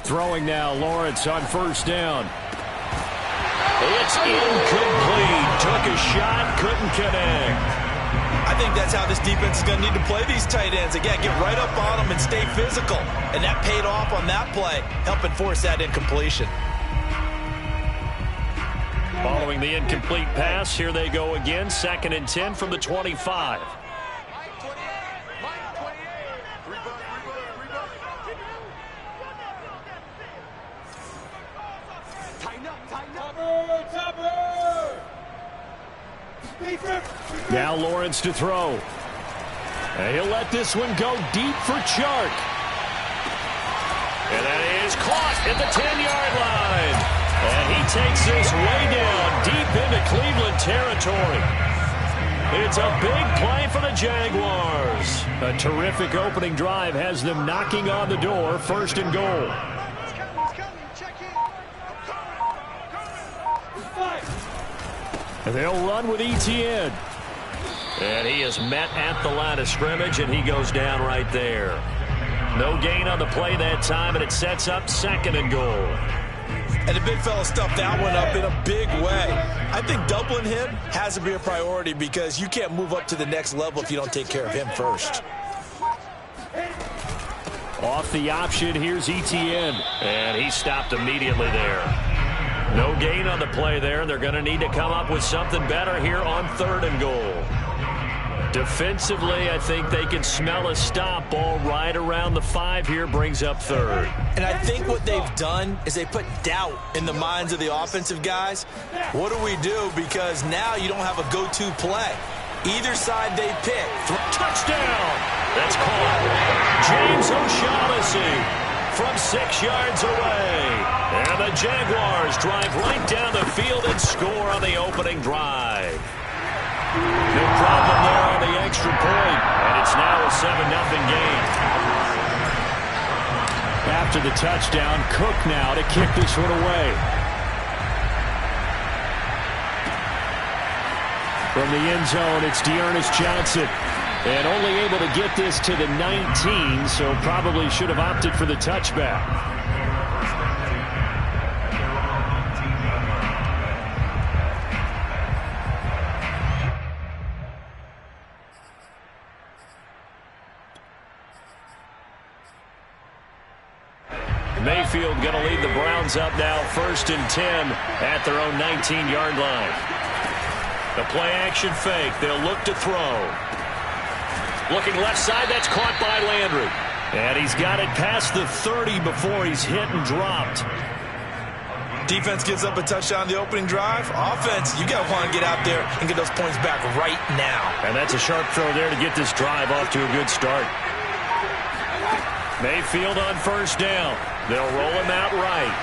Throwing now, Lawrence on first down. It's incomplete. Took a shot, couldn't connect. I think that's how this defense is going to need to play these tight ends. Again, get right up on them and stay physical. And that paid off on that play, helping force that incompletion. Following the incomplete pass, here they go again. 2nd and 10 from the 25. Now Lawrence to throw. And he'll let this one go deep for Chark. And that is caught at the 10-yard line. And he takes this way down deep into Cleveland territory. It's a big play for the Jaguars. A terrific opening drive has them knocking on the door. 1st and goal. And they'll run with Etienne. And he is met at the line of scrimmage, and he goes down right there. No gain on the play that time, and it sets up 2nd and goal. And the big fella stuffed that one up in a big way. I think doubling him has to be a priority because you can't move up to the next level if you don't take care of him first. Off the option, here's Etienne. And he stopped immediately there. No gain on the play there, and they're going to need to come up with something better here on 3rd and goal. Defensively, I think they can smell a stop. Ball right around the 5 here, brings up 3rd. And I think what they've done is they put doubt in the minds of the offensive guys. What do we do? Because now you don't have a go-to play. Either side they pick. Touchdown! That's caught. James O'Shaughnessy from 6 yards away. And the Jaguars drive right down the field and score on the opening drive. No problem there on the extra point, and it's now a 7-0 game. After the touchdown, Cook now to kick this one away. From the end zone, it's Dearness Johnson. And only able to get this to the 19, so probably should have opted for the touchback. Mayfield going to lead the Browns up now 1st and 10 at their own 19-yard line. The play action fake. They'll look to throw. Looking left side, that's caught by Landry. And he's got it past the 30 before he's hit and dropped. Defense gives up a touchdown on the opening drive. Offense, you got to want to get out there and get those points back right now. And that's a sharp throw there to get this drive off to a good start. Mayfield on 1st down. They'll roll him out right.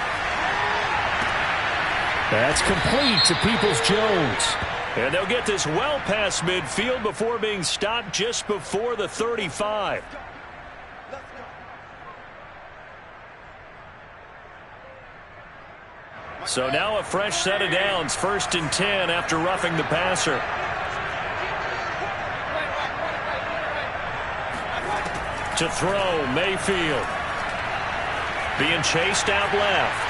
That's complete to Peoples-Jones. And they'll get this well past midfield before being stopped just before the 35. So now a fresh set of downs, 1st and 10 after roughing the passer. To throw, Mayfield. Being chased out left.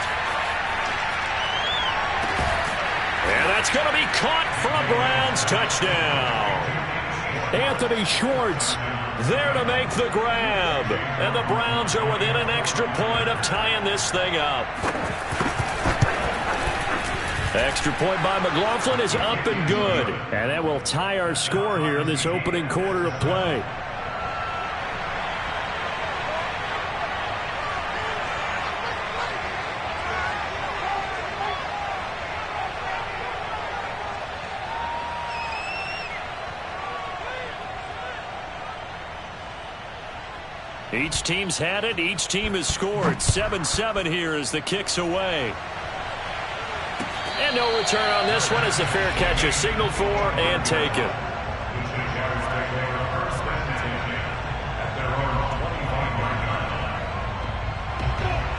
And that's going to be caught for a Browns touchdown. Anthony Schwartz there to make the grab. And the Browns are within an extra point of tying this thing up. Extra point by McLaughlin is up and good. And that will tie our score here in this opening quarter of play. Each team's had it. Each team has scored. 7-7 here as the kick's away. And no return on this one as the fair catch is signaled for and taken.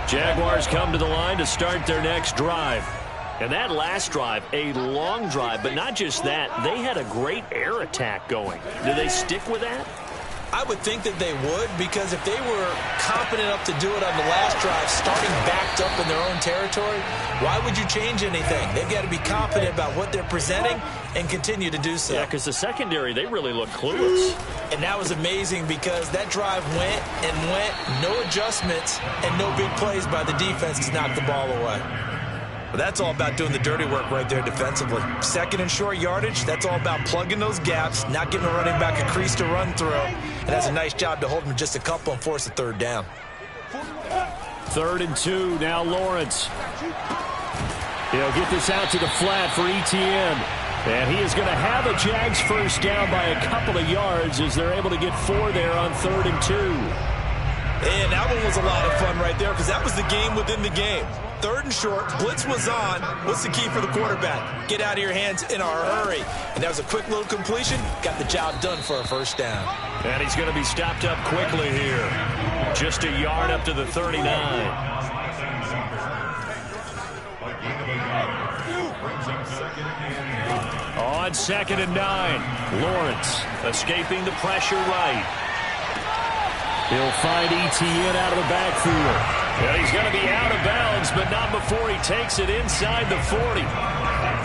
Jaguars come to the line to start their next drive. And that last drive, a long drive, but not just that. They had a great air attack going. Do they stick with that? I would think that they would, because if they were competent enough to do it on the last drive, starting backed up in their own territory, why would you change anything? They've got to be confident about what they're presenting and continue to do so. Yeah, because the secondary, they really look clueless. And that was amazing because that drive went and went, no adjustments, and no big plays by the defense to knock the ball away. But that's all about doing the dirty work right there defensively. Second and short yardage, that's all about plugging those gaps, not giving a running back a crease to run through. And that's a nice job to hold him just a couple and force a third down. 3rd and 2, now Lawrence. He'll get this out to the flat for Etienne. And he is going to have a Jags first down by a couple of yards as they're able to get 4 there on 3rd and 2. And that one was a lot of fun right there because that was the game within the game. 3rd and short, blitz was on. What's the key for the quarterback? Get out of your hands in a hurry. And that was a quick little completion. Got the job done for a first down. And he's going to be stopped up quickly here. Just a yard up to the 39. On 2nd and 9, Lawrence escaping the pressure right. He'll find Etienne out of the backfield. Yeah, he's going to be out of bounds, but not before he takes it inside the 40.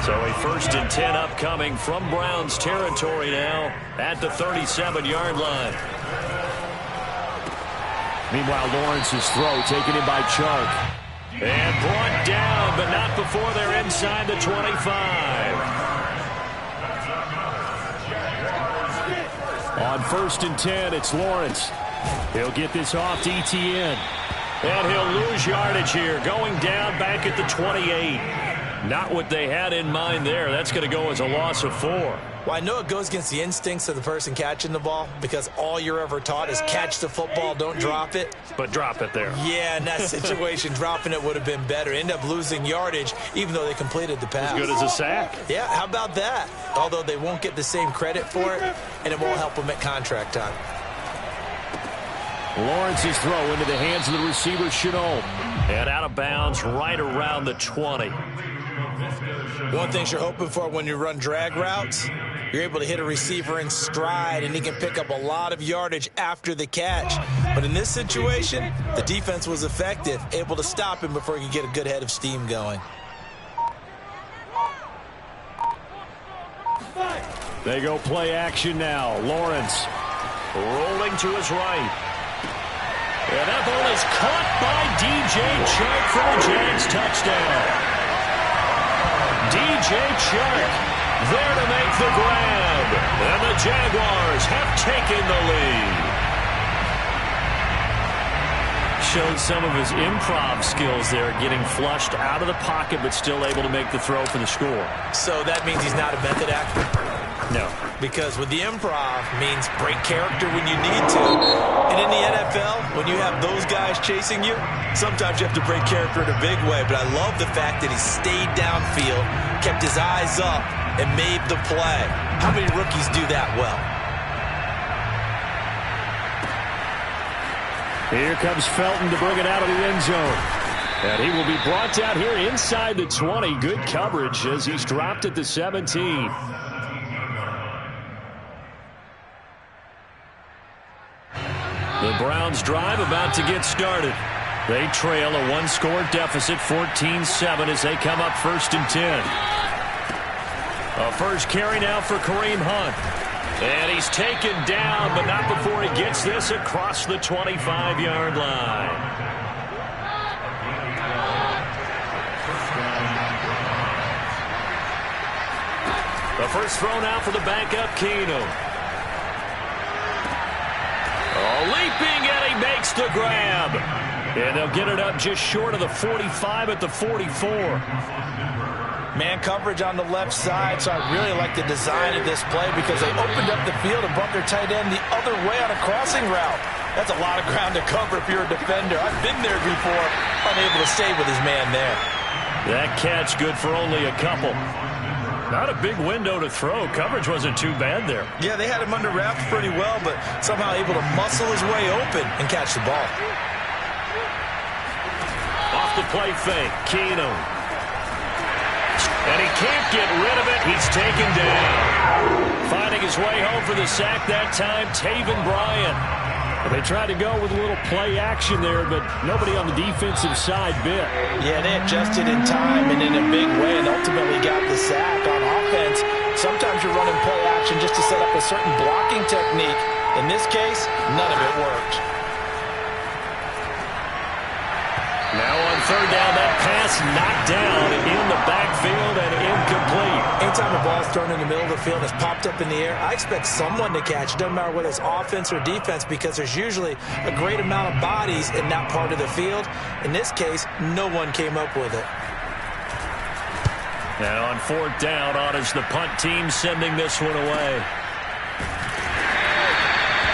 So a 1st and 10 upcoming from Browns territory now at the 37-yard line. Meanwhile, Lawrence's throw taken in by Chark. And brought down, but not before they're inside the 25. On 1st and 10, it's Lawrence. He'll get this off to Etienne. And he'll lose yardage here, going down back at the 28. Not what they had in mind there. That's going to go as a loss of 4. Well, I know it goes against the instincts of the person catching the ball because all you're ever taught is catch the football, don't drop it. But drop it there. Yeah, in that situation, dropping it would have been better. End up losing yardage, even though they completed the pass. As good as a sack. Yeah, how about that? Although they won't get the same credit for it, and it won't help them at contract time. Lawrence's throw into the hands of the receiver, Chenault. And out of bounds right around the 20. One thing you're hoping for when you run drag routes, you're able to hit a receiver in stride, and he can pick up a lot of yardage after the catch. But in this situation, the defense was effective, able to stop him before he could get a good head of steam going. They go play action now. Lawrence rolling to his right. And that ball is caught by DJ Chark for the Jags touchdown. DJ Chark there to make the grab. And the Jaguars have taken the lead. Showed some of his improv skills there, getting flushed out of the pocket but still able to make the throw for the score. So that means he's not a method actor? No. Because with the improv means break character when you need to. And in the NFL, when you have those guys chasing you, sometimes you have to break character in a big way. But I love the fact that he stayed downfield, kept his eyes up, and made the play. How many rookies do that well? Here comes Felton to bring it out of the end zone. And he will be brought down here inside the 20. Good coverage as he's dropped at the 17. The Browns drive about to get started. They trail a one-score deficit, 14-7, as they come up 1st and 10. A first carry now for Kareem Hunt. And he's taken down, but not before he gets this across the 25-yard line. The first throw now for the backup, Keenum. Leaping, and he makes the grab. And they'll get it up just short of the 45 at the 44. Man coverage on the left side, so I really like the design of this play because they opened up the field and brought their tight end the other way on a crossing route. That's a lot of ground to cover if you're a defender. I've been there before, unable to stay with his man there. That catch good for only a couple. Not a big window to throw. Coverage wasn't too bad there. Yeah, they had him under wraps pretty well, but somehow able to muscle his way open and catch the ball. Off the play fake, Keenum. And he can't get rid of it. He's taken down. Finding his way home for the sack that time, Taven Bryan. They tried to go with a little play action there, but nobody on the defensive side bit. Yeah, they adjusted in time and in a big way and ultimately got the sack. On offense, sometimes you're running play action just to set up a certain blocking technique. In this case, none of it worked. Now on third down, that pass knocked down in the backfield and incomplete. Anytime a ball's thrown in the middle of the field and it's popped up in the air, I expect someone to catch. It doesn't matter whether it's offense or defense because there's usually a great amount of bodies in that part of the field. In this case, no one came up with it. Now on fourth down, on is the punt team sending this one away.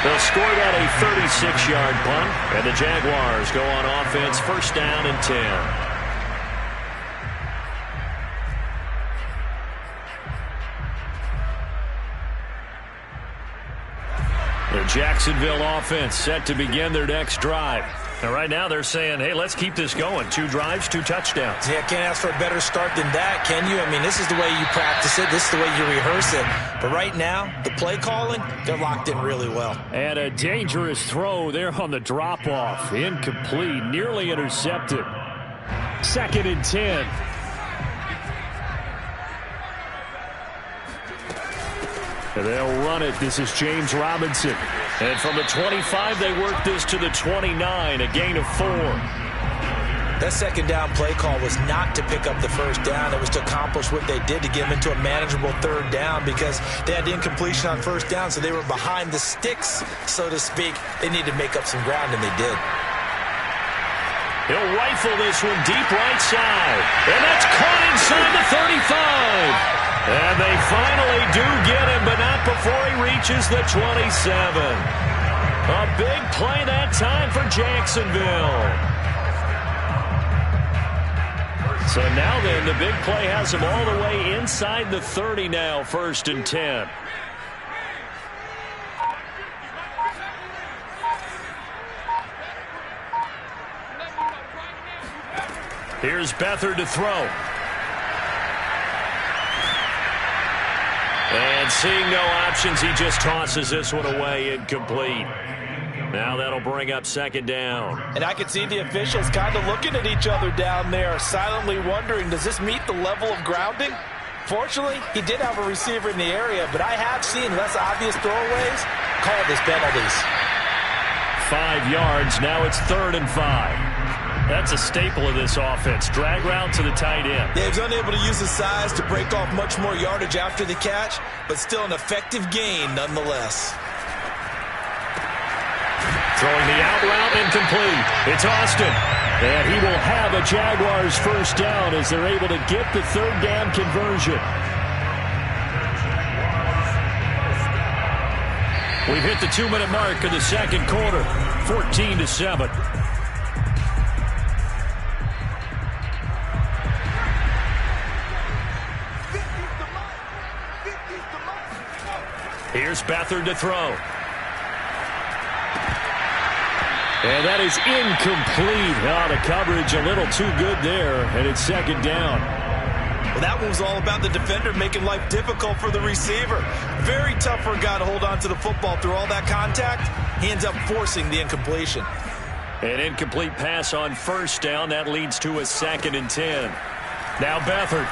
They'll score that a 36-yard punt, and the Jaguars go on offense, first down and 10. The Jacksonville offense set to begin their next drive. And right now they're saying, hey, let's keep this going. 2 drives, 2 touchdowns. Yeah, can't ask for a better start than that, can you? I mean, this is the way you practice it. This is the way you rehearse it. But right now, the play calling, they're locked in really well. And a dangerous throw there on the drop-off. Incomplete, nearly intercepted. Second and 10. And they'll run it. This is James Robinson. And from the 25, they work this to the 29, a gain of 4. That second down play call was not to pick up the first down. It was to accomplish what they did to get them into a manageable third down because they had the incompletion on first down, so they were behind the sticks, so to speak. They needed to make up some ground, and they did. He'll rifle this one deep right side. And that's caught inside the 35. And they finally do get him, but not before he reaches the 27. A big play that time for Jacksonville. So now then, the big play has him all the way inside the 30 now, first and 10. Here's Beathard to throw. And seeing no options, he just tosses this one away, incomplete. Now that'll bring up second down. And I can see the officials kind of looking at each other down there, silently wondering, does this meet the level of grounding? Fortunately, he did have a receiver in the area, but I have seen less obvious throwaways called as penalties. 5 yards, now it's 3rd and 5. That's a staple of this offense. Drag route to the tight end. Yeah, he's unable to use his size to break off much more yardage after the catch, but still an effective gain nonetheless. Throwing the out route incomplete. It's Austin. And he will have a Jaguars first down as they're able to get the third down conversion. We've hit the 2-minute mark of the second quarter. 14-7. Here's Beathard to throw. And that is incomplete. Oh, the coverage a little too good there, and it's second down. Well, that one was all about the defender making life difficult for the receiver. Very tough for a guy to hold on to the football through all that contact. He ends up forcing the incompletion. An incomplete pass on first down. That leads to a 2nd and 10. Now Beathard.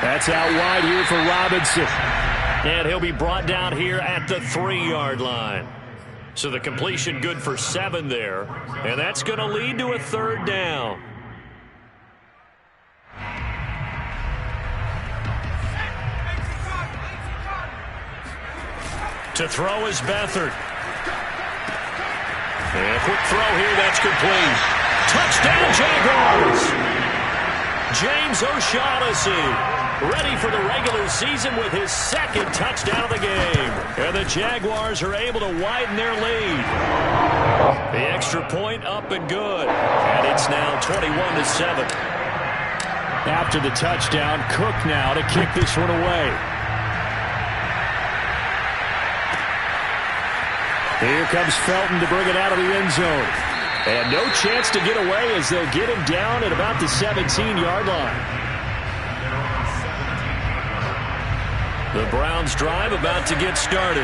That's out wide here for Robinson. And he'll be brought down here at the 3-yard line. So the completion good for 7 there. And that's going to lead to a third down. To throw is Beathard. And a quick throw here, that's complete. Touchdown, Jaguars! James O'Shaughnessy ready for the regular season with his 2nd touchdown of the game. And the Jaguars are able to widen their lead. The extra point up and good. And it's now 21-7. After the touchdown, Cook now to kick this one away. Here comes Felton to bring it out of the end zone. And no chance to get away as they'll get him down at about the 17-yard line. The Browns drive about to get started.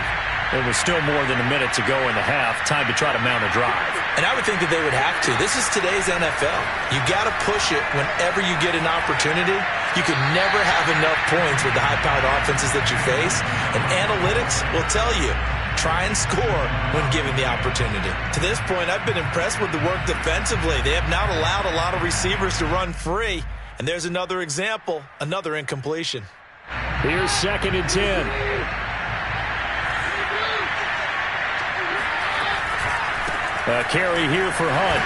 There was still more than a minute to go in the half. Time to try to mount a drive. And I would think that they would have to. This is today's NFL. You got to push it whenever you get an opportunity. You can never have enough points with the high-powered offenses that you face. And analytics will tell you, try and score when given the opportunity. To this point, I've been impressed with the work defensively. They have not allowed a lot of receivers to run free. And there's another example, another incompletion. Here's 2nd and 10. A carry here for Hunt.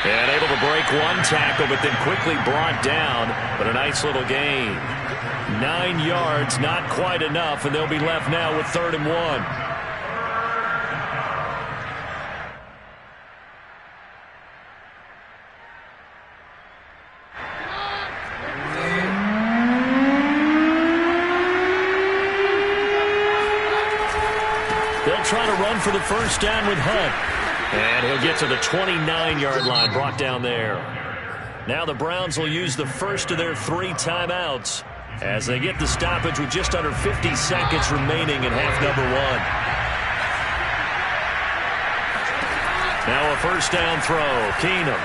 And able to break one tackle, but then quickly brought down. But a nice little gain. 9 yards, not quite enough, and they'll be left now with 3rd and 1. Try to run for the first down with Hunt. And he'll get to the 29-yard line, brought down there. Now the Browns will use the first of their 3 timeouts as they get the stoppage with just under 50 seconds remaining in half number 1. Now a first down throw. Keenum.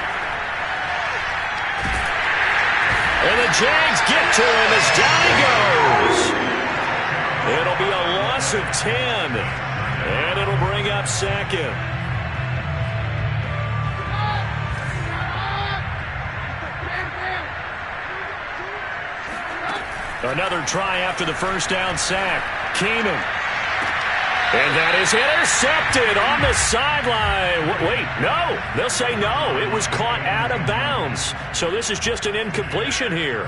And the Jags get to him as down he goes. It'll be a loss of 10. And it'll bring up 2nd. Another try after the first down sack. Keenum. And that is intercepted on the sideline. Wait, no. They'll say no. It was caught out of bounds. So this is just an incompletion here.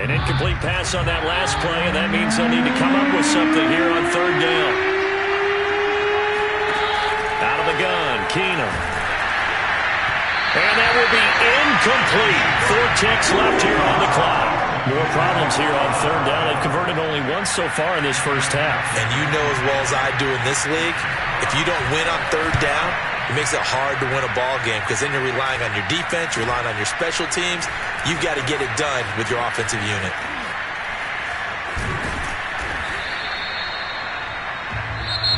An incomplete pass on that last play, and that means they'll need to come up with something here on 3rd down. Out of the gun, Keenum. And that will be incomplete. 4 ticks left here on the clock. More problems here on 3rd down. They've converted only once so far in this first half. And you know as well as I do in this league, if you don't win on 3rd down, it makes it hard to win a ball game because then you're relying on your defense, you're relying on your special teams. You've got to get it done with your offensive unit.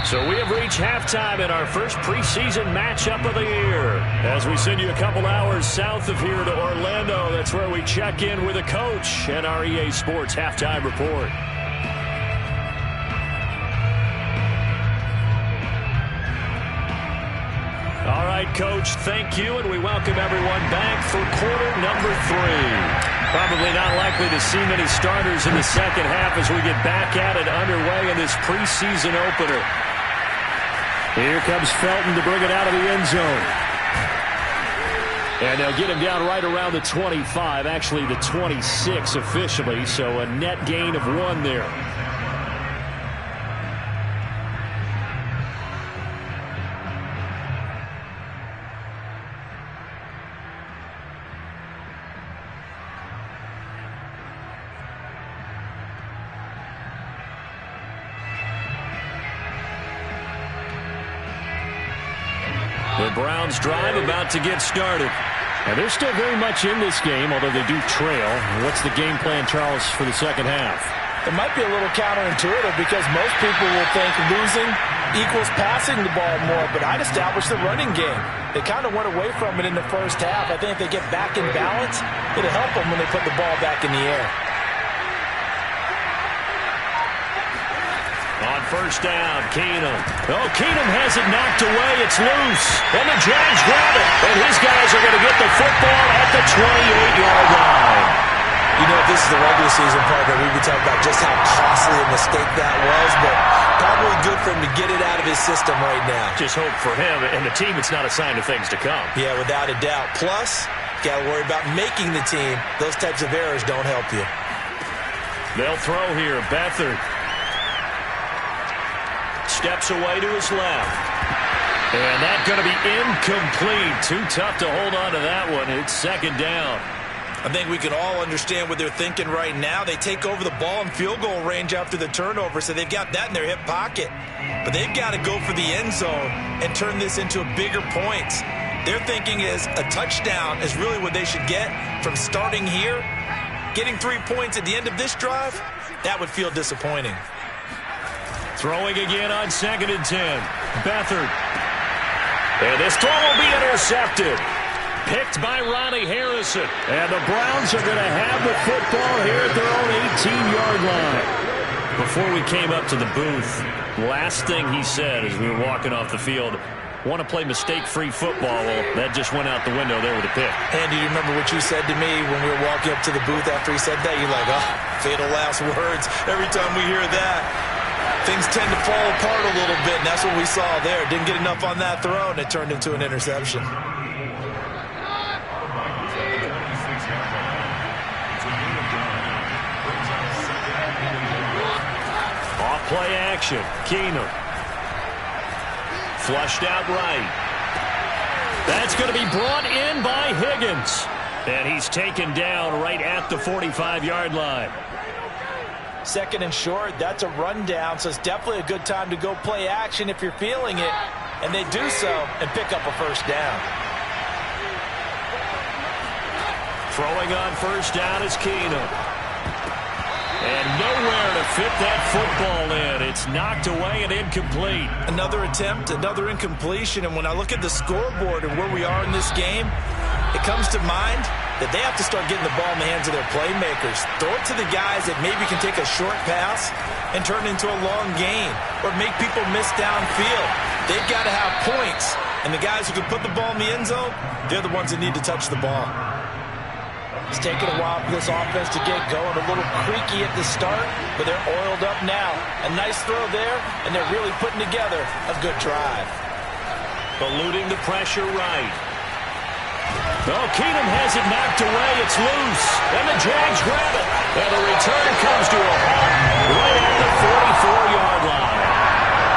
So we have reached halftime in our first preseason matchup of the year. As we send you a couple hours south of here to Orlando, that's where we check in with a coach and our EA Sports halftime report. All right, Coach, thank you, and we welcome everyone back for quarter number 3. Probably not likely to see many starters in the second half as we get back at it underway in this preseason opener. Here comes Felton to bring it out of the end zone. And they'll get him down right around the 25, actually the 26 officially, so a net gain of 1 there. The Browns drive about to get started. And they're still very much in this game, although they do trail. What's the game plan, Charles, for the second half? It might be a little counterintuitive because most people will think losing equals passing the ball more, but I'd establish the running game. They kind of went away from it in the first half. I think if they get back in balance, it'll help them when they put the ball back in the air. On first down, Keenum. Oh, Keenum has it knocked away. It's loose. And the Jags grab it. And his guys are going to get the football at the 28-yard line. You know, this is the regular season part that we would talk about just how costly a mistake that was, but probably good for him to get it out of his system right now. Just hope for him and the team it's not a sign of things to come. Yeah, without a doubt. Plus, got to worry about making the team. Those types of errors don't help you. They'll throw here. Beathard steps away to his left. And that's going to be incomplete. Too tough to hold on to that one. It's second down. I think we can all understand what they're thinking right now. They take over the ball in field goal range after the turnover, so they've got that in their hip pocket. But they've got to go for the end zone and turn this into a bigger points. Their thinking is a touchdown is really what they should get from starting here. Getting 3 points at the end of this drive, that would feel disappointing. Throwing again on 2nd and 10. Beathard. And this throw will be intercepted. Picked by Ronnie Harrison. And the Browns are going to have the football here at their own 18-yard line. Before we came up to the booth, last thing he said as we were walking off the field, want to play mistake-free football. Well, that just went out the window there with a pick. And do you remember what you said to me when we were walking up to the booth after he said that? You're like, oh, fatal last words. Every time we hear that, things tend to fall apart a little bit, and that's what we saw there. Didn't get enough on that throw, and it turned into an interception. Off-play action. Keenum. Flushed out right. That's going to be brought in by Higgins. And he's taken down right at the 45-yard line. 2nd and short, that's a rundown, so it's definitely a good time to go play action if you're feeling it. And they do so and pick up a first down. Throwing on first down is Keenum. And nowhere to fit that football in. It's knocked away and incomplete. Another attempt, another incompletion. And when I look at the scoreboard and where we are in this game, it comes to mind that they have to start getting the ball in the hands of their playmakers. Throw it to the guys that maybe can take a short pass and turn it into a long gain or make people miss downfield. They've got to have points. And the guys who can put the ball in the end zone, they're the ones that need to touch the ball. It's taken a while for this offense to get going. A little creaky at the start, but they're oiled up now. A nice throw there, and they're really putting together a good drive. Eluding the pressure right. Oh, Keenum has it knocked away. It's loose. And the Jags grab it. And the return comes to a halt right at the 44-yard line.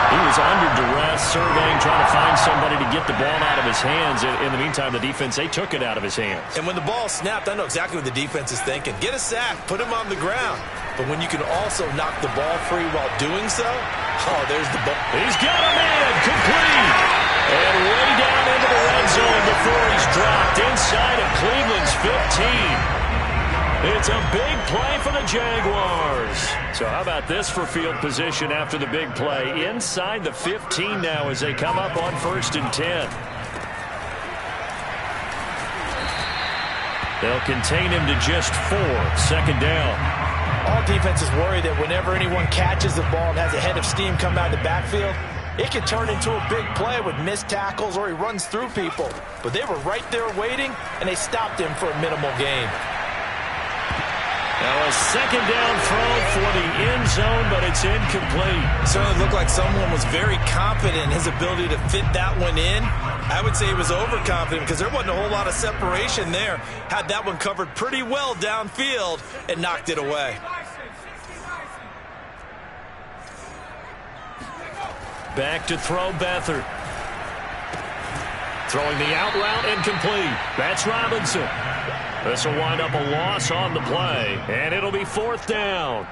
He was under duress, surveying, trying to find somebody to get the ball out of his hands. In the meantime, the defense, they took it out of his hands. And when the ball snapped, I know exactly what the defense is thinking. Get a sack, put him on the ground. But when you can also knock the ball free while doing so, oh, there's the ball. He's got a man, complete. And way down into the red zone before he's dropped inside of Cleveland's 15. It's a big play for the Jaguars. So how about this for field position after the big play? Inside the 15 now as they come up on 1st and 10. They'll contain him to just 4. 2nd down. All defenses worry that whenever anyone catches the ball and has a head of steam come out of the backfield, it can turn into a big play with missed tackles or he runs through people. But they were right there waiting, and they stopped him for a minimal gain. Now a 2nd down throw for the end zone, but it's incomplete. Certainly looked like someone was very confident in his ability to fit that one in. I would say he was overconfident because there wasn't a whole lot of separation there. Had that one covered pretty well downfield and knocked it away. Back to throw Beathard. Throwing the out route, incomplete. That's Robinson. This will wind up a loss on the play, and it'll be 4th down.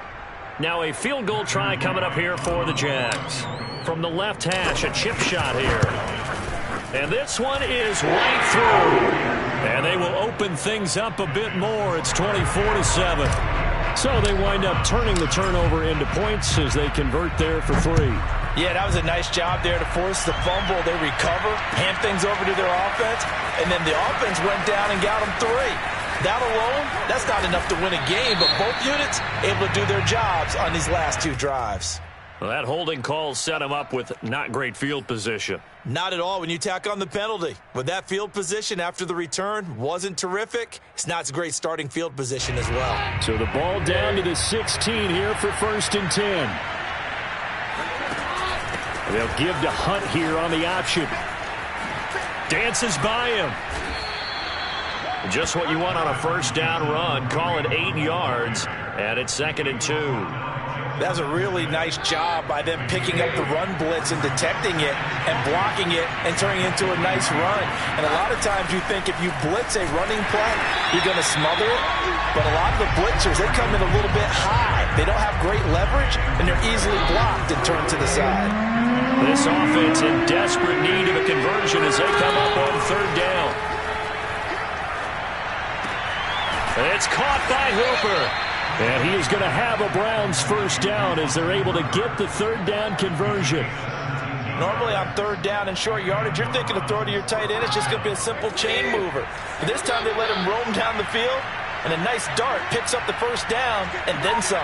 Now a field goal try coming up here for the Jags. From the left hash, a chip shot here. And this one is right through. And they will open things up a bit more. It's 24-7. So they wind up turning the turnover into points as they convert there for 3. Yeah, that was a nice job there to force the fumble. They recover, hand things over to their offense, and then the offense went down and got them 3. That alone, that's not enough to win a game, but both units able to do their jobs on these last 2 drives. Well, that holding call set him up with not great field position. Not at all when you tack on the penalty. With that field position after the return wasn't terrific, it's not a great starting field position as well. So the ball down to the 16 here for 1st and 10. They'll give to Hunt here on the option. Dances by him. Just what you want on a 1st down run. Call it 8 yards, and it's 2nd and 2. That's a really nice job by them picking up the run blitz and detecting it and blocking it and turning it into a nice run. And a lot of times you think if you blitz a running play, you're going to smother it. But a lot of the blitzers, they come in a little bit high. They don't have great leverage, and they're easily blocked and turned to the side. This offense in desperate need of a conversion as they come up on third down. It's caught by Hooper. And he is going to have a Browns first down as they're able to get the third down conversion. Normally on third down and short yardage, you're thinking to throw to your tight end. It's just going to be a simple chain mover. But this time they let him roam down the field, and a nice dart picks up the first down and then some.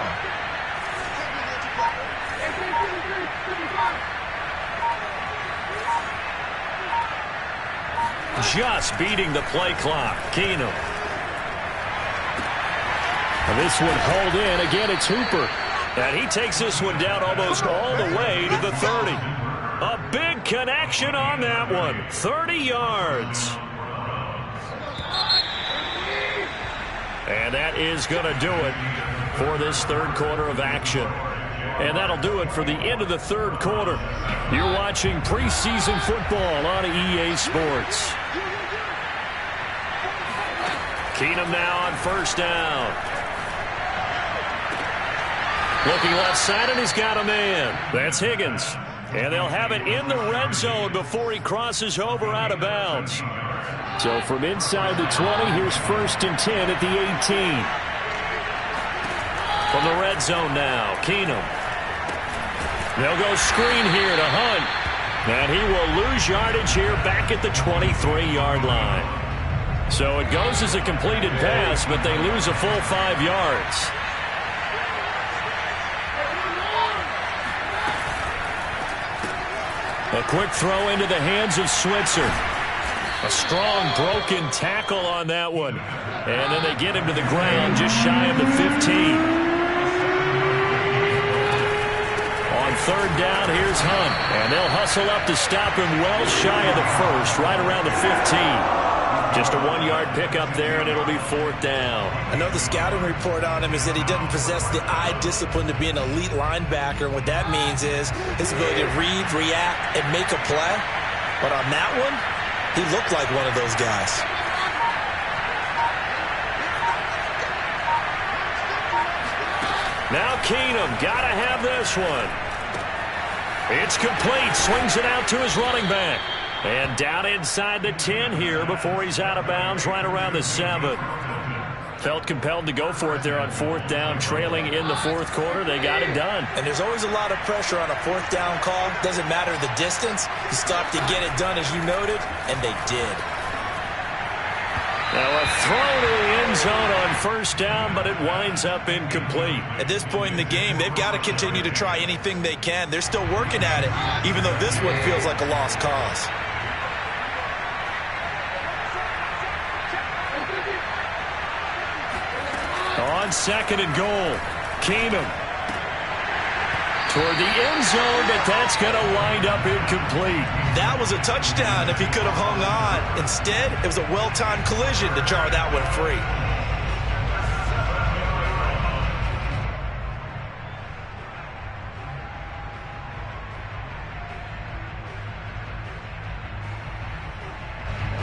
Just beating the play clock. Keenum. And this one hauled in. Again, it's Hooper. And he takes this one down almost all the way to the 30. A big connection on that one. 30 yards. And that is going to do it for this third quarter of action. And that'll do it for the end of the third quarter. You're watching preseason football on EA Sports. Keenum now on first down. Looking left side, and he's got a man. That's Higgins. And they'll have it in the red zone before he crosses over out of bounds. So from inside the 20, here's 1st and 10 at the 18. From the red zone now, Keenum. They'll go screen here to Hunt. And he will lose yardage here back at the 23-yard line. So it goes as a completed pass, but they lose a full 5 yards. A quick throw into the hands of Switzer. A strong broken tackle on that one. And then they get him to the ground just shy of the 15. On third down, here's Hunt. And they'll hustle up to stop him well shy of the first, right around the 15. Just a 1-yard pickup there, and it'll be 4th down. I know the scouting report on him is that he doesn't possess the eye discipline to be an elite linebacker. And what that means is his ability to read, react, and make a play. But on that one, he looked like one of those guys. Now Keenum, gotta have this one. It's complete, swings it out to his running back. And down inside the 10 here before he's out of bounds right around the 7. Felt compelled to go for it there on 4th down, trailing in the 4th quarter. They got it done. And there's always a lot of pressure on a 4th down call. Doesn't matter the distance. You stop to get it done, as you noted, and they did. Now a throw to the end zone on 1st down, but it winds up incomplete. At this point in the game, they've got to continue to try anything they can. They're still working at it, even though this one feels like a lost cause. On 2nd and goal, Keenum toward the end zone, but that's going to wind up incomplete. That was a touchdown if he could have hung on. Instead, it was a well-timed collision to jar that one free.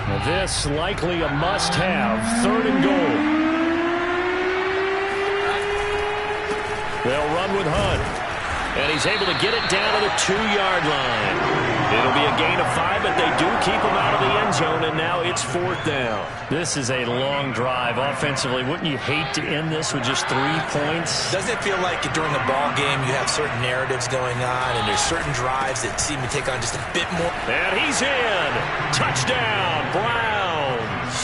Now this likely a must-have, 3rd and goal. They'll run with Hunt. And he's able to get it down to the 2-yard line. It'll be a gain of 5, but they do keep him out of the end zone, and now it's 4th down. This is a long drive offensively. Wouldn't you hate to end this with just 3 points? Doesn't it feel like during a ball game you have certain narratives going on, and there's certain drives that seem to take on just a bit more? And he's in. Touchdown, Browns.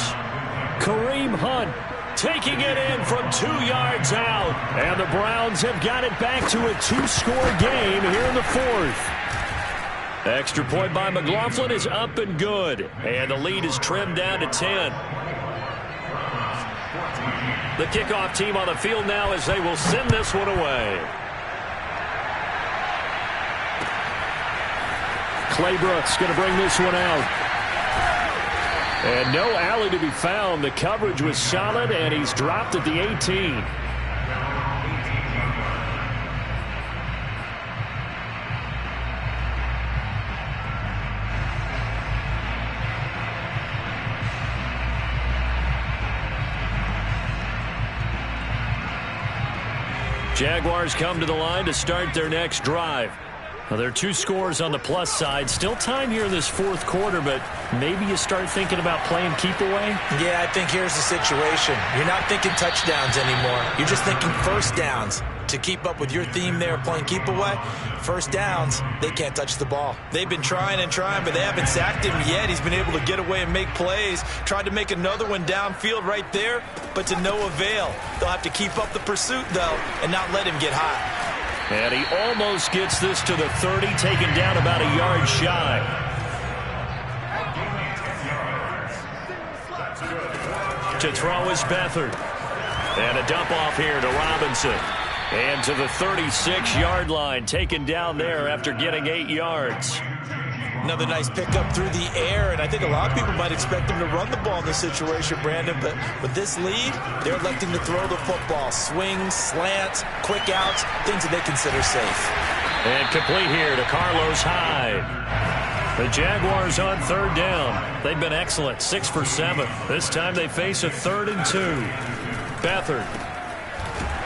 Kareem Hunt taking it in from 2 yards out. And the Browns have got it back to a 2-score game here in the 4th. Extra point by McLaughlin is up and good. And the lead is trimmed down to 10. The kickoff team on the field now as they will send this one away. Claybrook's going to bring this one out. And no alley to be found. The coverage was solid, and he's dropped at the 18. Jaguars come to the line to start their next drive. Now, there are 2 scores on the plus side. Still time here in this fourth quarter, but maybe you start thinking about playing keep away? Yeah, I think here's the situation. You're not thinking touchdowns anymore. You're just thinking first downs. To keep up with your theme there, playing keep away, first downs, they can't touch the ball. They've been trying and trying, but they haven't sacked him yet. He's been able to get away and make plays. Tried to make another one downfield right there, but to no avail. They'll have to keep up the pursuit, though, and not let him get hot. And he almost gets this to the 30, taken down about a yard shy. To throw is Beathard. And a dump off here to Robinson. And to the 36-yard line, taken down there after getting 8 yards. Another nice pickup through the air, and I think a lot of people might expect him to run the ball in this situation, Brandon, but with this lead, they're electing to throw the football. Swings, slants, quick outs, things that they consider safe. And complete here to Carlos Hyde. The Jaguars on third down. They've been excellent, 6 for 7. This time they face a 3rd and 2. Beathard.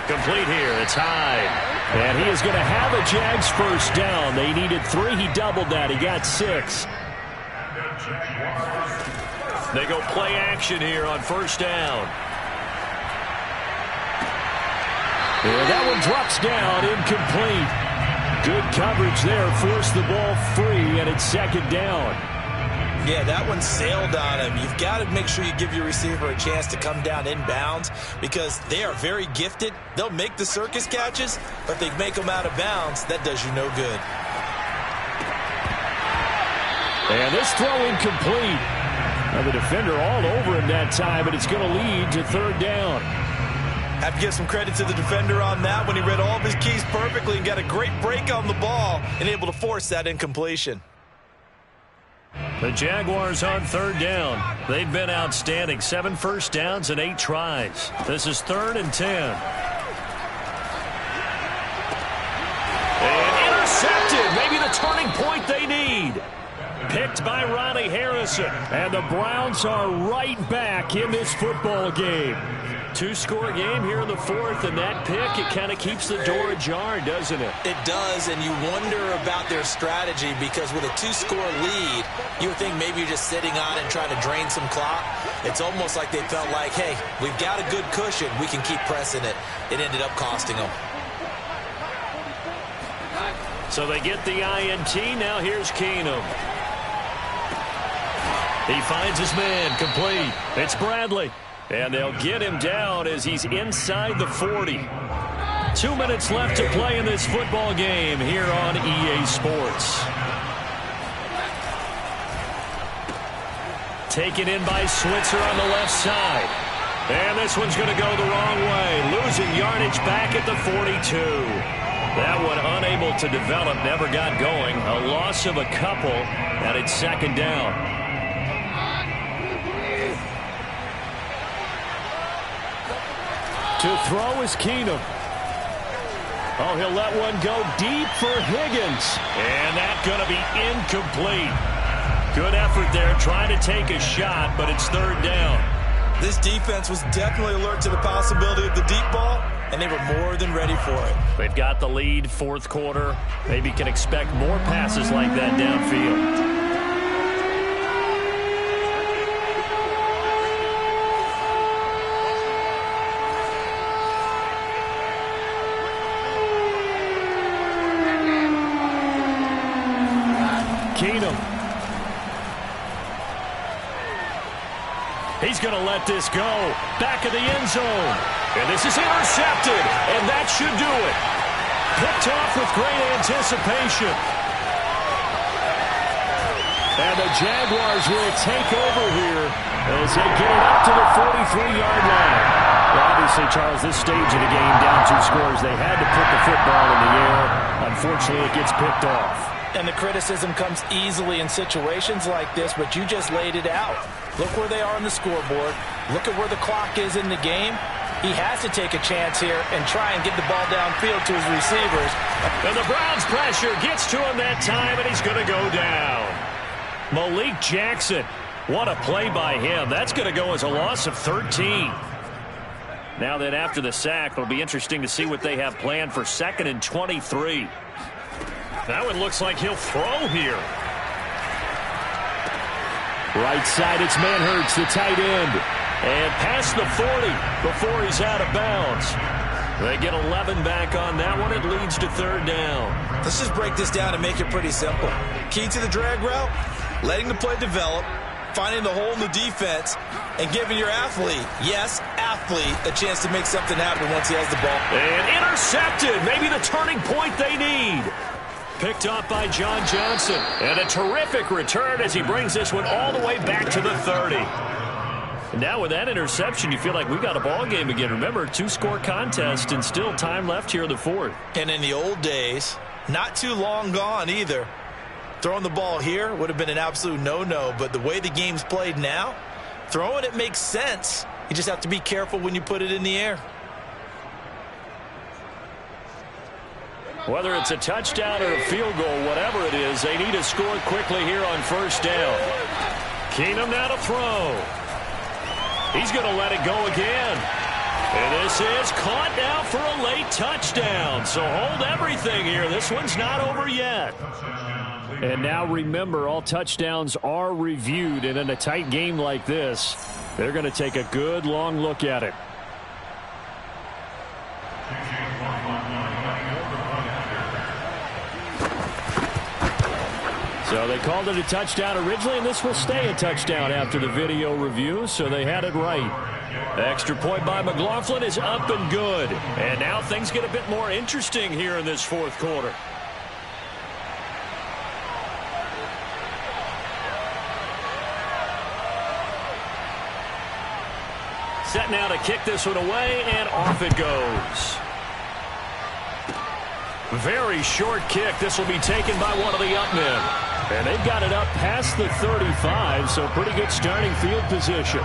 Complete here. It's Hyde. And he is going to have a Jags first down. They needed 3. He doubled that. He got 6. They go play action here on first down. And that one drops down, incomplete. Good coverage there. Forced the ball free, and it's 2nd down. Yeah, that one sailed on him. You've got to make sure you give your receiver a chance to come down inbounds because they are very gifted. They'll make the circus catches, but they make them out of bounds. That does you no good. And this throw incomplete. Now the defender all over him that time, but it's going to lead to 3rd down. Have to give some credit to the defender on that when he read all of his keys perfectly and got a great break on the ball and able to force that incompletion. The Jaguars on 3rd down. They've been outstanding. 7 first downs and 8 tries. This is 3rd and 10. And intercepted. Maybe the turning point they need. Picked by Ronnie Harrison. And the Browns are right back in this football game. 2-score game here in the 4th, and that pick, it kind of keeps the door ajar, doesn't it? It does, and you wonder about their strategy because with a 2-score lead, you would think maybe you're just sitting on it and trying to drain some clock. It's almost like they felt like, hey, we've got a good cushion. We can keep pressing it. It ended up costing them. So they get the INT. Now here's Keenum. He finds his man, complete. It's Bradley. And they'll get him down as he's inside the 40. 2 minutes left to play in this football game here on EA Sports. Taken in by Switzer on the left side. And this one's going to go the wrong way. Losing yardage back at the 42. That one unable to develop, never got going. A loss of a couple, and it's 2nd down. To throw is Keenum. Oh, he'll let one go deep for Higgins. And that's going to be incomplete. Good effort there, trying to take a shot, but it's 3rd down. This defense was definitely alert to the possibility of the deep ball, and they were more than ready for it. They've got the lead, 4th quarter. Maybe can expect more passes like that downfield. Keenum. He's going to let this go. Back of the end zone. And this is intercepted. And that should do it. Picked off with great anticipation. And the Jaguars will take over here as they get it up to the 43-yard line. Well, obviously, Charles, this stage of the game, down 2 scores, they had to put the football in the air. Unfortunately, it gets picked off. And the criticism comes easily in situations like this, but you just laid it out. Look where they are on the scoreboard. Look at where the clock is in the game. He has to take a chance here and try and get the ball downfield to his receivers. And the Browns pressure gets to him that time, and he's going to go down. Malik Jackson, what a play by him. That's going to go as a loss of 13. Now then, after the sack, it'll be interesting to see what they have planned for 2nd and 23. Now it looks like he'll throw here. Right side, it's Manhertz, the tight end. And past the 40 before he's out of bounds. They get 11 back on that one. It leads to 3rd down. Let's just break this down and make it pretty simple. Key to the drag route, letting the play develop, finding the hole in the defense, and giving your athlete, yes, athlete, a chance to make something happen once he has the ball. And intercepted. Maybe the turning point they need. Picked up by John Johnson. And a terrific return as he brings this one all the way back to the 30. And now with that interception, you feel like we've got a ball game again. Remember, 2-score contest and still time left here in the 4th. And in the old days, not too long gone either, throwing the ball here would have been an absolute no-no. But the way the game's played now, throwing it makes sense. You just have to be careful when you put it in the air. Whether it's a touchdown or a field goal, whatever it is, they need to score quickly here on 1st down. Keenum now to throw. He's going to let it go again. And this is caught now for a late touchdown. So hold everything here. This one's not over yet. And now remember, all touchdowns are reviewed. And in a tight game like this, they're going to take a good long look at it. So they called it a touchdown originally, and this will stay a touchdown after the video review, so they had it right. The extra point by McLaughlin is up and good. And now things get a bit more interesting here in this 4th quarter. Set now to kick this one away, and off it goes. Very short kick. This will be taken by one of the up men. And they've got it up past the 35, so pretty good starting field position.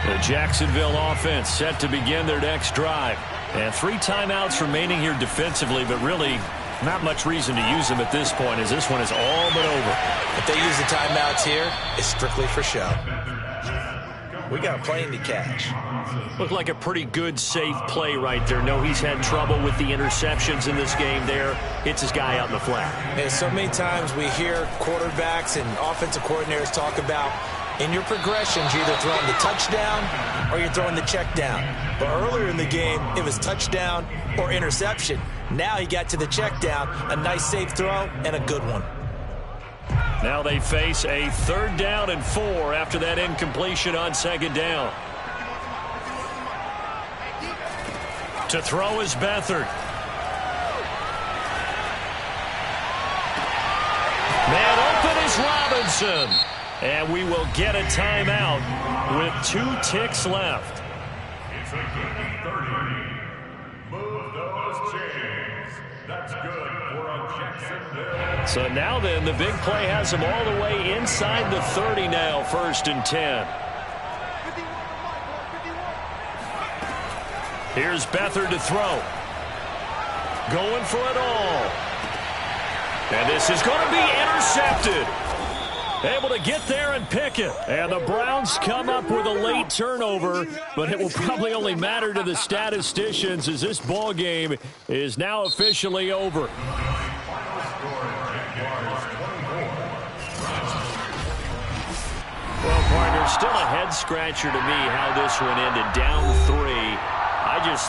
The Jacksonville offense set to begin their next drive. And 3 timeouts remaining here defensively, but really not much reason to use them at this point, as this one is all but over. If they use the timeouts here, it's strictly for show. We got a plane to catch. Looked like a pretty good, safe play right there. No, he's had trouble with the interceptions in this game there. Hits his guy out in the flat. And so many times we hear quarterbacks and offensive coordinators talk about in your progressions, you're either throwing the touchdown or you're throwing the check down. But earlier in the game, it was touchdown or interception. Now he got to the check down, a nice safe throw, and a good one. Now they face a 3rd down and 4 after that incompletion on 2nd down. To throw is Beathard. Man open is Robinson. And we will get a timeout with 2 ticks left. So now then, the big play has them all the way inside the 30 now, 1st and 10. Here's Beathard to throw. Going for it all. And this is going to be intercepted. Able to get there and pick it. And the Browns come up with a late turnover, but it will probably only matter to the statisticians as this ball game is now officially over. Well, partner, still a head-scratcher to me how this one ended. Down 3. I just